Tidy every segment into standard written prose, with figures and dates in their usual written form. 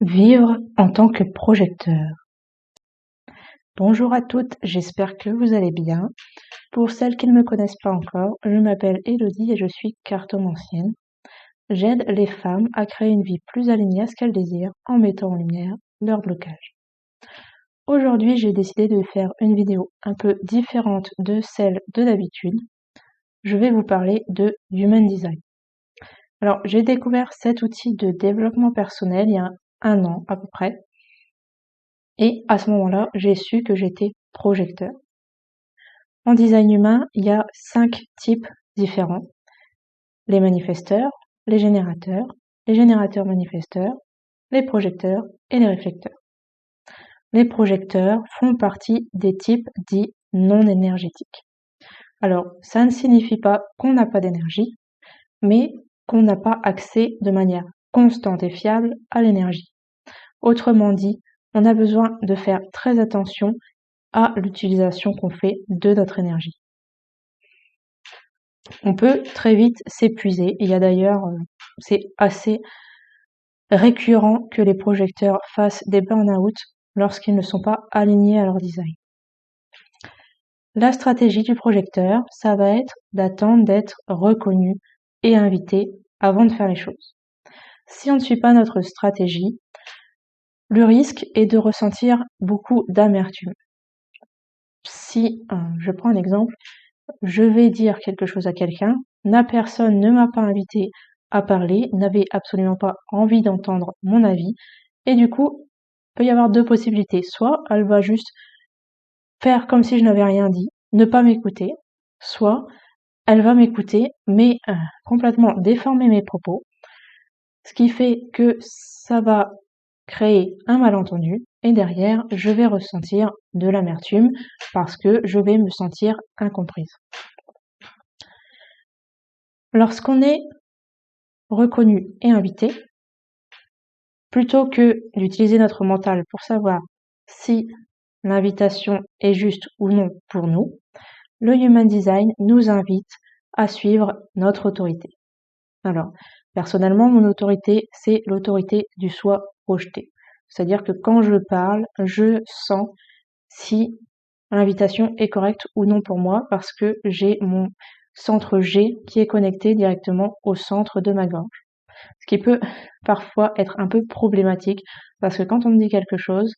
Vivre en tant que projecteur. Bonjour à toutes, j'espère que vous allez bien. Pour celles qui ne me connaissent pas encore, je m'appelle Elodie et je suis cartomancienne. J'aide les femmes à créer une vie plus alignée à ce qu'elles désirent en mettant en lumière leurs blocages. Aujourd'hui, j'ai décidé de faire une vidéo un peu différente de celle de d'habitude. Je vais vous parler de Human Design. Alors, j'ai découvert cet outil de développement personnel il y a un an à peu près. Et à ce moment-là, j'ai su que j'étais projecteur. En design humain, il y a 5 types différents. Les manifesteurs, les générateurs manifesteurs, les projecteurs et les réflecteurs. Les projecteurs font partie des types dits non énergétiques. Alors, ça ne signifie pas qu'on n'a pas d'énergie, mais qu'on n'a pas accès de manière constante et fiable à l'énergie. Autrement dit, on a besoin de faire très attention à l'utilisation qu'on fait de notre énergie. On peut très vite s'épuiser. Il y a d'ailleurs, c'est assez récurrent que les projecteurs fassent des burn-out lorsqu'ils ne sont pas alignés à leur design. La stratégie du projecteur, ça va être d'attendre d'être reconnu et invité avant de faire les choses. Si on ne suit pas notre stratégie, le risque est de ressentir beaucoup d'amertume. Si je prends un exemple, je vais dire quelque chose à quelqu'un, la personne ne m'a pas invité à parler, n'avait absolument pas envie d'entendre mon avis, et du coup, il peut y avoir deux possibilités. Soit elle va juste faire comme si je n'avais rien dit, ne pas m'écouter, soit elle va m'écouter, mais complètement déformer mes propos, ce qui fait que ça va créer un malentendu, et derrière, je vais ressentir de l'amertume parce que je vais me sentir incomprise. Lorsqu'on est reconnu et invité, plutôt que d'utiliser notre mental pour savoir si l'invitation est juste ou non pour nous, le Human Design nous invite à suivre notre autorité. Alors, personnellement, mon autorité, c'est l'autorité du soi projeté. C'est-à-dire que quand je parle, je sens si l'invitation est correcte ou non pour moi parce que j'ai mon centre G qui est connecté directement au centre de ma gorge. Ce qui peut parfois être un peu problématique parce que quand on me dit quelque chose,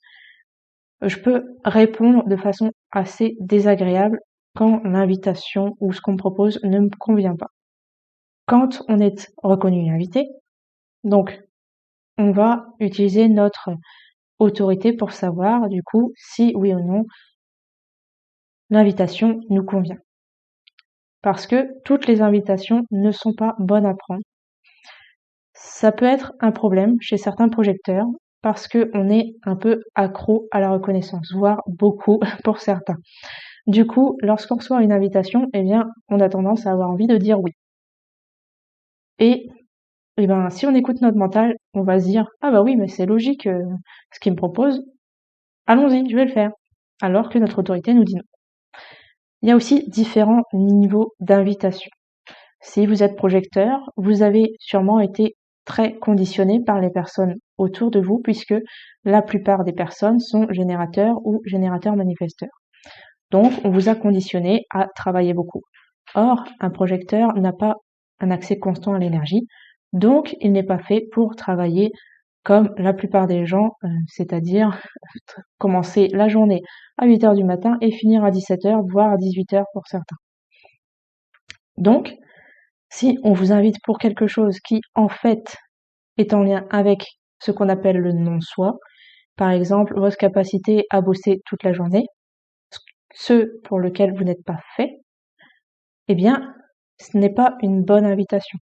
je peux répondre de façon assez désagréable quand l'invitation ou ce qu'on me propose ne me convient pas. Quand on est reconnu et invité, donc on va utiliser notre autorité pour savoir du coup si oui ou non l'invitation nous convient. Parce que toutes les invitations ne sont pas bonnes à prendre. Ça peut être un problème chez certains projecteurs parce qu'on est un peu accro à la reconnaissance, voire beaucoup pour certains. Du coup, lorsqu'on reçoit une invitation, eh bien, on a tendance à avoir envie de dire oui. Et si on écoute notre mental, on va se dire ah bah oui, mais c'est logique ce qu'il me propose, allons-y, je vais le faire. Alors que notre autorité nous dit non. Il y a aussi différents niveaux d'invitation. Si vous êtes projecteur, vous avez sûrement été très conditionné par les personnes autour de vous puisque la plupart des personnes sont générateurs ou générateurs manifesteurs. Donc, on vous a conditionné à travailler beaucoup. Or, un projecteur n'a pas un accès constant à l'énergie, donc il n'est pas fait pour travailler comme la plupart des gens, c'est-à-dire commencer la journée à 8h du matin et finir à 17h, voire à 18h pour certains. Donc, si on vous invite pour quelque chose qui, en fait, est en lien avec ce qu'on appelle le non-soi, par exemple, votre capacité à bosser toute la journée, ce pour lequel vous n'êtes pas fait, eh bien, ce n'est pas une bonne invitation.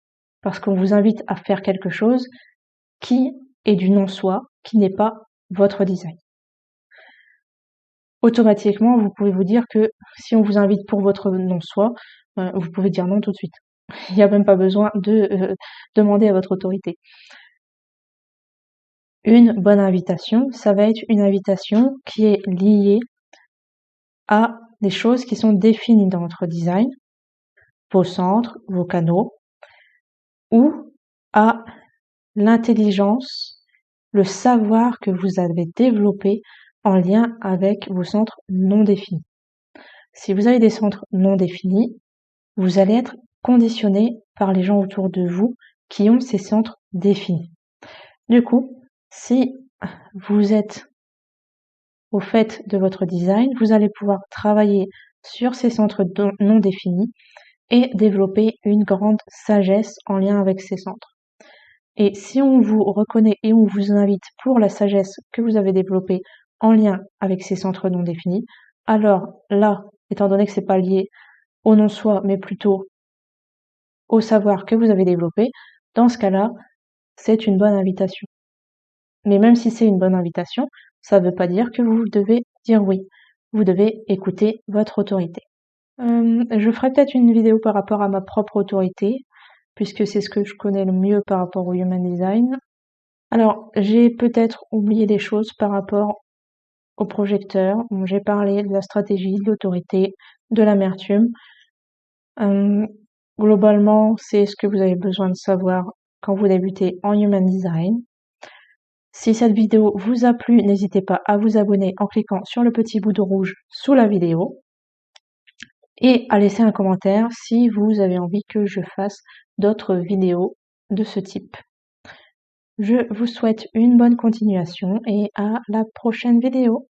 Parce qu'on vous invite à faire quelque chose qui est du non-soi, qui n'est pas votre design. Automatiquement, vous pouvez vous dire que si on vous invite pour votre non-soi, vous pouvez dire non tout de suite. Il n'y a même pas besoin de demander à votre autorité. Une bonne invitation, ça va être une invitation qui est liée à des choses qui sont définies dans votre design, vos centres, vos canaux, ou à l'intelligence le savoir que vous avez développé en lien avec vos centres non définis. Si vous avez des centres non définis, vous allez être conditionné par les gens autour de vous qui ont ces centres définis. Du coup, si vous êtes au fait de votre design, vous allez pouvoir travailler sur ces centres non définis et développer une grande sagesse en lien avec ces centres. Et si on vous reconnaît et on vous invite pour la sagesse que vous avez développée en lien avec ces centres non définis, alors là, étant donné que c'est pas lié au non-soi, mais plutôt au savoir que vous avez développé, dans ce cas-là, c'est une bonne invitation. Mais même si c'est une bonne invitation, ça ne veut pas dire que vous devez dire oui. Vous devez écouter votre autorité. Je ferai peut-être une vidéo par rapport à ma propre autorité, puisque c'est ce que je connais le mieux par rapport au Human Design. Alors, j'ai peut-être oublié des choses par rapport au projecteur. J'ai parlé de la stratégie, de l'autorité, de l'amertume. Globalement, c'est ce que vous avez besoin de savoir quand vous débutez en Human Design. Si cette vidéo vous a plu, n'hésitez pas à vous abonner en cliquant sur le petit bouton rouge sous la vidéo et à laisser un commentaire si vous avez envie que je fasse d'autres vidéos de ce type. Je vous souhaite une bonne continuation et à la prochaine vidéo.